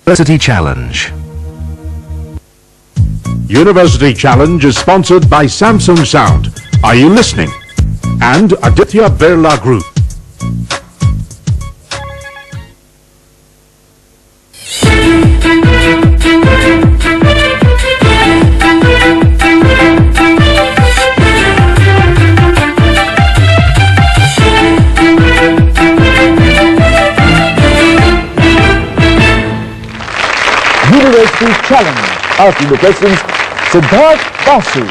University Challenge. University Challenge is sponsored by Samsung Sound. Are you listening? And Aditya Birla Group. University Challenge. Asking the questions, Siddharth Basu.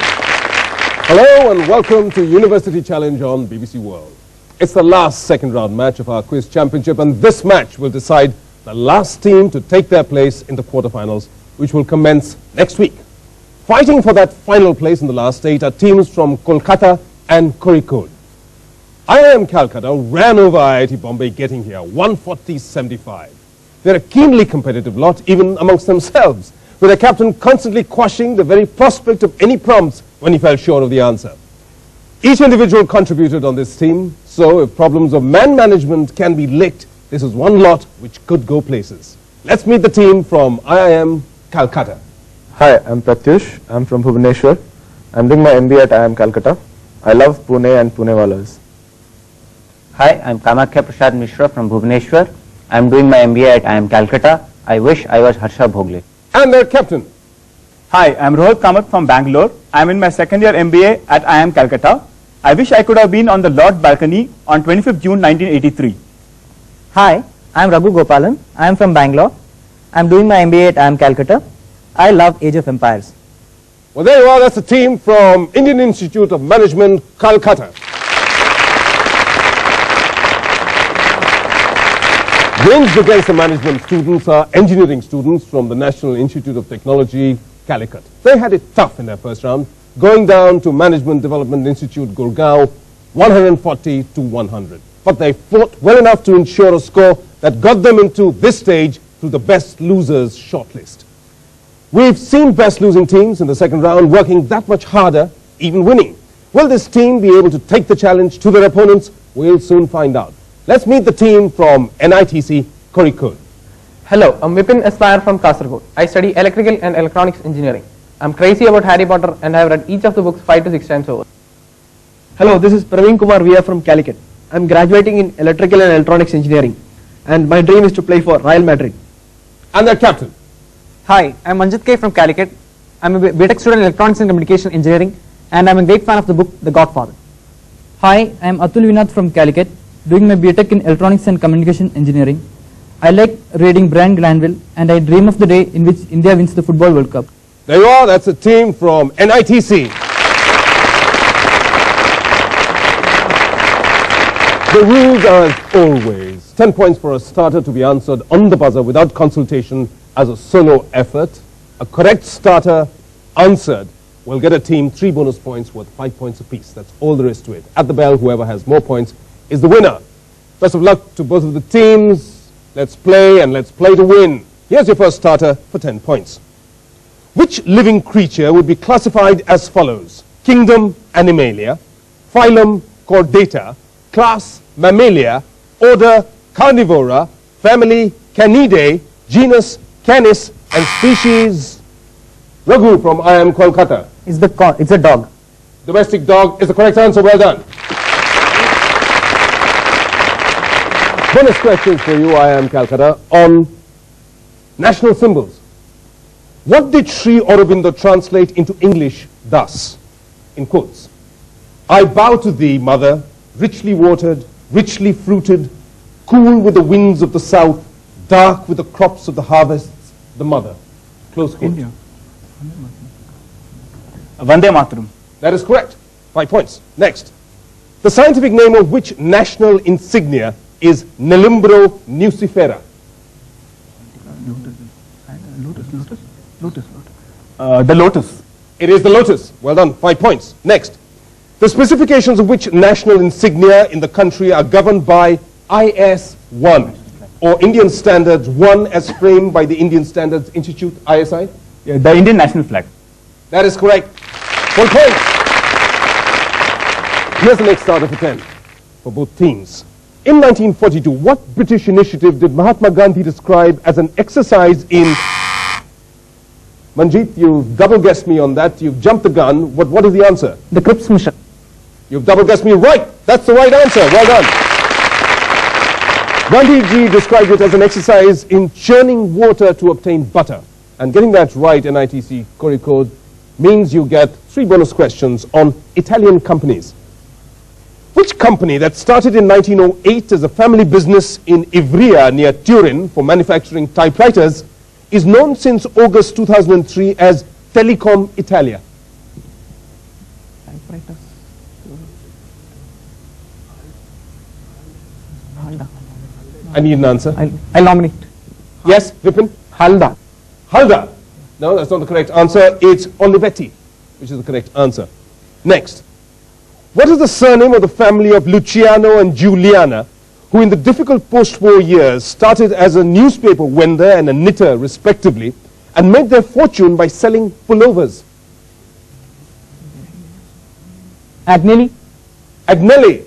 Hello and welcome to University Challenge on BBC World. It's the last second round match of our quiz championship, and this match will decide the last team to take their place in the quarterfinals, which will commence next week. Fighting for that final place in the last 8 are teams from Kolkatta and Kozhikode. IIM Calcutta ran over IIT Bombay getting here, 140-75. They're a keenly competitive lot, even amongst themselves, with their captain constantly quashing the very prospect of any prompts when he fell short of the answer. Each individual contributed on this team, so if problems of man management can be licked, this is one lot which could go places. Let's meet the team from IIM Calcutta. Hi, I'm Pratyush. I'm from Bhubaneswar. I'm doing my MBA at IIM Calcutta. I love Pune and Punewalas. Hi, I'm Kamakya Prasad Mishra from Bhubaneswar. I'm doing my MBA at IIM Calcutta. I wish I was Harsha Bhogle. And their captain. Hi, I'm Rohit Kamath from Bangalore. I'm in my second year MBA at IIM Calcutta. I wish I could have been on the Lord balcony on 25th June 1983. Hi, I'm Raghu Gopalan. I'm from Bangalore. I'm doing my MBA at IIM Calcutta. I love Age of Empires. Well, there you are. That's the team from Indian Institute of Management, Calcutta. Ranged against the management students are engineering students from the National Institute of Technology, Calicut. They had it tough in their first round, going down to Management Development Institute, Gurgaon, 140-100. But they fought well enough to ensure a score that got them into this stage through the best losers shortlist. We've seen best losing teams in the second round working that much harder, even winning. Will this team be able to take the challenge to their opponents? We'll soon find out. Let's meet the team from NIT Calicut. Hello, I'm Vipin Aspire from Kasaragod. I study electrical and electronics engineering. I'm crazy about Harry Potter and I have read each of the books 5 to 6 times over. Hello, this is Praveen Kumar Via from Calicut. I'm graduating in electrical and electronics engineering and my dream is to play for Real Madrid. And their captain. Hi, I'm Manjit K from Calicut. I'm a BTech student in electronics and communication engineering and I'm a great fan of the book The Godfather. Hi, I'm Atul Vinath from Calicut, doing my BTech in electronics and communication engineering. I like reading Brian Glanville and I dream of the day in which India wins the Football World Cup. There you are, that's a team from NITC. The rules are as always. 10 points for a starter to be answered on the buzzer without consultation as a solo effort. A correct starter answered will get a team 3 bonus points worth 5 points apiece. That's all there is to it. At the bell, whoever has more points is the winner. Best of luck to both of the teams. Let's play and let's play to win. Here's your first starter for 10 points. Which living creature would be classified as follows? Kingdom Animalia, phylum Chordata, class Mammalia, order Carnivora, family Canidae, genus Canis, and species Raghu from IIM Kolkatta. It's a dog. Domestic dog is the correct answer. Well done. Bonus questions for you, IIM Calcutta, on national symbols. What did Sri Aurobindo translate into English thus, in quotes? I bow to thee, mother, richly watered, richly fruited, cool with the winds of the south, dark with the crops of the harvests, the mother. Close quote. India. Vande Mataram. That is correct. 5 points. Next. The scientific name of which national insignia is Nelimbro nucifera? The lotus. It is the lotus. Well done. 5 points. Next. The specifications of which national insignia in the country are governed by IS 1 or Indian Standards 1 as framed by the Indian Standards Institute, ISI? Yeah, the Indian national flag. That is correct. 1 point. Here's the next starter for 10 for both teams. In 1942, what British initiative did Mahatma Gandhi describe as an exercise in... Manjeet, you've double guessed me on that. You've jumped the gun. What is the answer? The Cripps mission. You've double guessed me right. That's the right answer. Well done. Gandhiji described it as an exercise in churning water to obtain butter. And getting that right, NITC Code means you get 3 bonus questions on Italian companies. Which company that started in 1908 as a family business in Ivrea near Turin for manufacturing typewriters is known since August 2003 as Telecom Italia? I need an answer. I'll nominate. Yes, Vipin? Halda. Halda. No, that's not the correct answer. It's Olivetti, which is the correct answer. Next. What is the surname of the family of Luciano and Giuliana, who in the difficult post-war years started as a newspaper vendor and a knitter, respectively, and made their fortune by selling pullovers? Agnelli. Agnelli.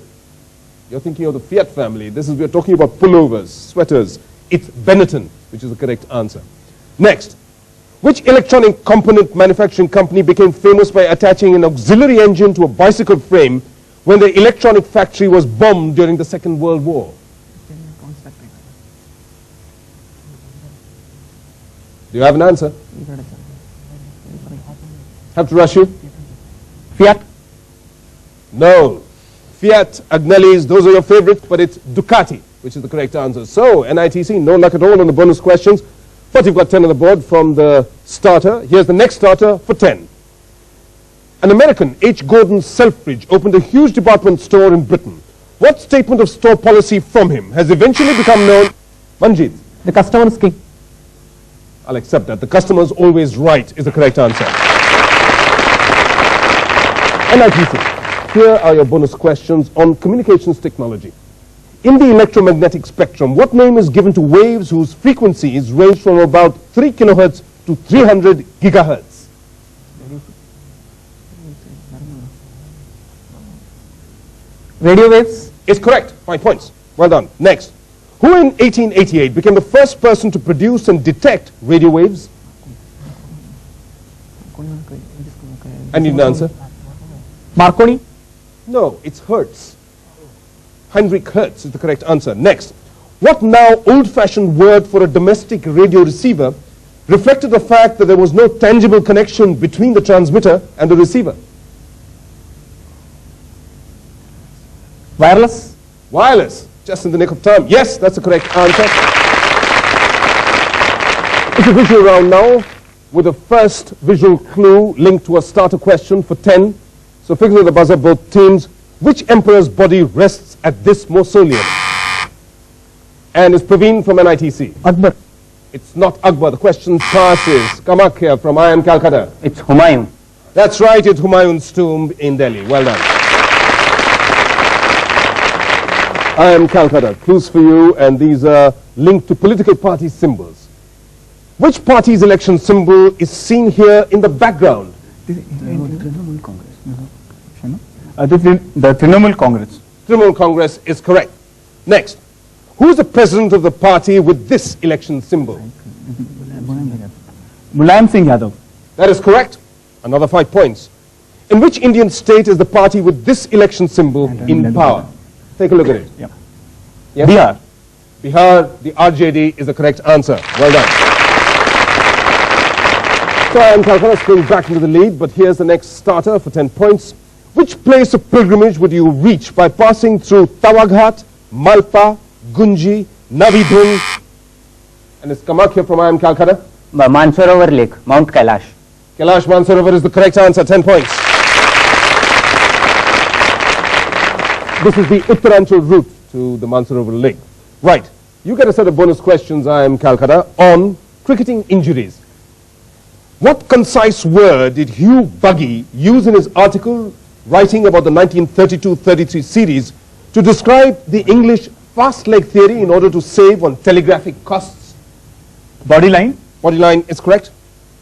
You're thinking of the Fiat family. We're talking about pullovers, sweaters. It's Benetton, which is the correct answer. Next. Which electronic component manufacturing company became famous by attaching an auxiliary engine to a bicycle frame when the electronic factory was bombed during the Second World War? Do you have an answer? Have to rush you? Fiat. No. Fiat, Agnelli's, those are your favorites, but it's Ducati, which is the correct answer. So, NITC, no luck at all on the bonus questions. But you've got 10 on the board from the starter. Here's the next starter for 10. An American, H. Gordon Selfridge, opened a huge department store in Britain. What statement of store policy from him has eventually become known? Manjeet. The customer is king. I'll accept that. The customer's always right is the correct answer. NITC, here are your bonus questions on communications technology. In the electromagnetic spectrum, what name is given to waves whose frequencies range from about 3 kilohertz to 300 gigahertz? Radio waves. It's correct. 5 points. Well done. Next. Who in 1888 became the first person to produce and detect radio waves? I need an answer. Marconi. No, it's Hertz. Heinrich Hertz is the correct answer. Next. What now old-fashioned word for a domestic radio receiver reflected the fact that there was no tangible connection between the transmitter and the receiver? Wireless. Wireless. Just in the nick of time. Yes, that's the correct answer. It's a visual round now with the first visual clue linked to a starter question for 10. So figure the buzzer, both teams. Which emperor's body rests at this mausoleum? And it's Praveen from NITC. Akbar. It's not Akbar. The question passes. Kamakya from IIM Kolkatta. It's Humayun. That's right. It's Humayun's tomb in Delhi. Well done. IIM Kolkatta. Clues for you, and these are linked to political party symbols. Which party's election symbol is seen here in the background? The Trinamool Congress. Trinamool Congress is correct. Next. Who is the president of the party with this election symbol? Mulayam Singh Yadav. That is correct. Another 5 points. In which Indian state is the party with this election symbol in power? Take a look at it. Yeah. Yes? Bihar. Bihar, the RJD is the correct answer. Well done. So IIM Kolkatta is going back into the lead, but here's the next starter for 10 points. Which place of pilgrimage would you reach by passing through Tawaghat, Malpa, Gunji, Navidhun? And it's Kamakya from IIM Kolkatta. Mansarovar Lake, Mount Kailash. Kailash Mansarovar is the correct answer, 10 points. This is the Uttaranchal route to the Mansarovar Lake. Right. You get a set of bonus questions, IIM Kolkatta, on cricketing injuries. What concise word did Hugh Buggy use in his article writing about the 1932-33 series to describe the English fast leg theory in order to save on telegraphic costs? Body line. Body line is correct.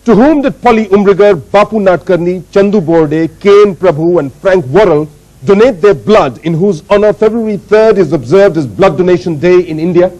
To whom did Polly Umbriger, Bapu Natkarni, Chandu Borde, K.N. Prabhu and Frank Worrell donate their blood, in whose honor February 3rd is observed as Blood Donation Day in India?